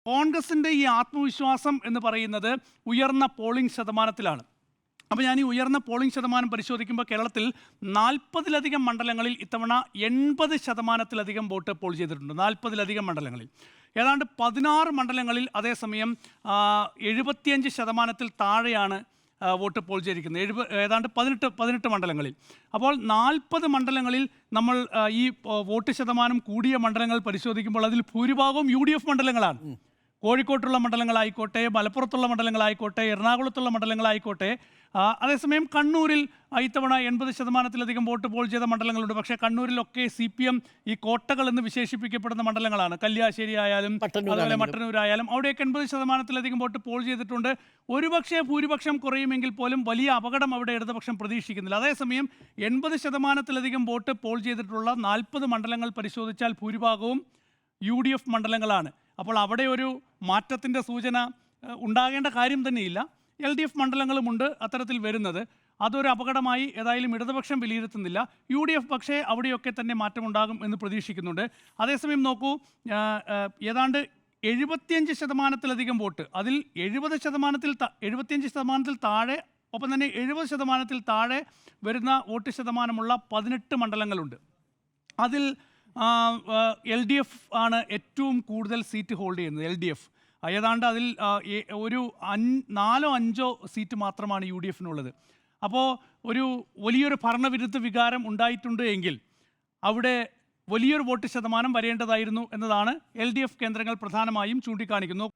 കോൺഗ്രസിൻ്റെ ഈ ആത്മവിശ്വാസം എന്ന് പറയുന്നത് ഉയർന്ന പോളിംഗ് ശതമാനത്തിലാണ്. അപ്പോൾ ഞാൻ ഈ ഉയർന്ന പോളിംഗ് ശതമാനം പരിശോധിക്കുമ്പോൾ കേരളത്തിൽ 40-ലധികം മണ്ഡലങ്ങളിൽ ഇത്തവണ 80%-ലധികം വോട്ട് പോൾ ചെയ്തിട്ടുണ്ട്. 40-ലധികം മണ്ഡലങ്ങളിൽ ഏതാണ്ട് 16 മണ്ഡലങ്ങളിൽ അതേസമയം 75%-ൽ താഴെയാണ് വോട്ട് പോൾ ചെയ്തിരിക്കുന്നത്. ഏതാണ്ട് 18 മണ്ഡലങ്ങളിൽ. അപ്പോൾ 40 മണ്ഡലങ്ങളിൽ നമ്മൾ ഈ വോട്ട് ശതമാനം കൂടിയ മണ്ഡലങ്ങൾ പരിശോധിക്കുമ്പോൾ അതിൽ ഭൂരിഭാഗവും UDF മണ്ഡലങ്ങളാണ്. കോഴിക്കോട്ടുള്ള മണ്ഡലങ്ങളായിക്കോട്ടെ, മലപ്പുറത്തുള്ള മണ്ഡലങ്ങളായിക്കോട്ടെ, എറണാകുളത്തുള്ള മണ്ഡലങ്ങളായിക്കോട്ടെ. അതേസമയം കണ്ണൂരിൽ ഇത്തവണ 80%-ലധികം വോട്ട് പോൾ ചെയ്ത മണ്ഡലങ്ങളുണ്ട്. പക്ഷേ കണ്ണൂരിലൊക്കെ CPM ഈ കോട്ടകൾ എന്ന് വിശേഷിപ്പിക്കപ്പെടുന്ന മണ്ഡലങ്ങളാണ്. കല്യാശ്ശേരി ആയാലും അതുപോലെ മട്ടന്നൂരായാലും അവിടെയൊക്കെ 80%-ലധികം വോട്ട് പോൾ ചെയ്തിട്ടുണ്ട്. ഒരുപക്ഷെ ഭൂരിപക്ഷം കുറയുമെങ്കിൽ പോലും വലിയ അപകടം അവിടെ ഇടതുപക്ഷം പ്രതീക്ഷിക്കുന്നില്ല. അതേസമയം 80%-ലധികം വോട്ട് പോൾ ചെയ്തിട്ടുള്ള 40 മണ്ഡലങ്ങൾ പരിശോധിച്ചാൽ ഭൂരിഭാഗവും UDF മണ്ഡലങ്ങളാണ്. അപ്പോൾ അവിടെ ഒരു മാറ്റത്തിൻ്റെ സൂചന ഉണ്ടാകേണ്ട കാര്യം തന്നെയില്ല. LDF മണ്ഡലങ്ങളുമുണ്ട് അത്തരത്തിൽ വരുന്നത്. അതൊരു അപകടമായി ഏതായാലും ഇടതുപക്ഷം വിലയിരുത്തുന്നില്ല. UDF പക്ഷേ അവിടെയൊക്കെ തന്നെ മാറ്റമുണ്ടാകും എന്ന് പ്രതീക്ഷിക്കുന്നുണ്ട്. അതേസമയം നോക്കൂ, ഏതാണ്ട് 75%-ലധികം വോട്ട്, അതിൽ 75%-ൽ താഴെ, ഒപ്പം തന്നെ 70%-ൽ താഴെ വരുന്ന വോട്ട് ശതമാനമുള്ള 18 മണ്ഡലങ്ങളുണ്ട്. അതിൽ LDF ആണ് ഏറ്റവും കൂടുതൽ സീറ്റ് ഹോൾഡ് ചെയ്യുന്നത്. LDF ഏതാണ്ട് അതിൽ ഒരു 4-5 സീറ്റ് മാത്രമാണ് UDFനുള്ളത്. അപ്പോൾ ഒരു വലിയൊരു ഭരണവിരുദ്ധ വികാരം ഉണ്ടായിട്ടുണ്ട് എങ്കിൽ അവിടെ വലിയൊരു വോട്ട് ശതമാനം വരേണ്ടതായിരുന്നു എന്നതാണ് LDF കേന്ദ്രങ്ങൾ പ്രധാനമായും ചൂണ്ടിക്കാണിക്കുന്നു.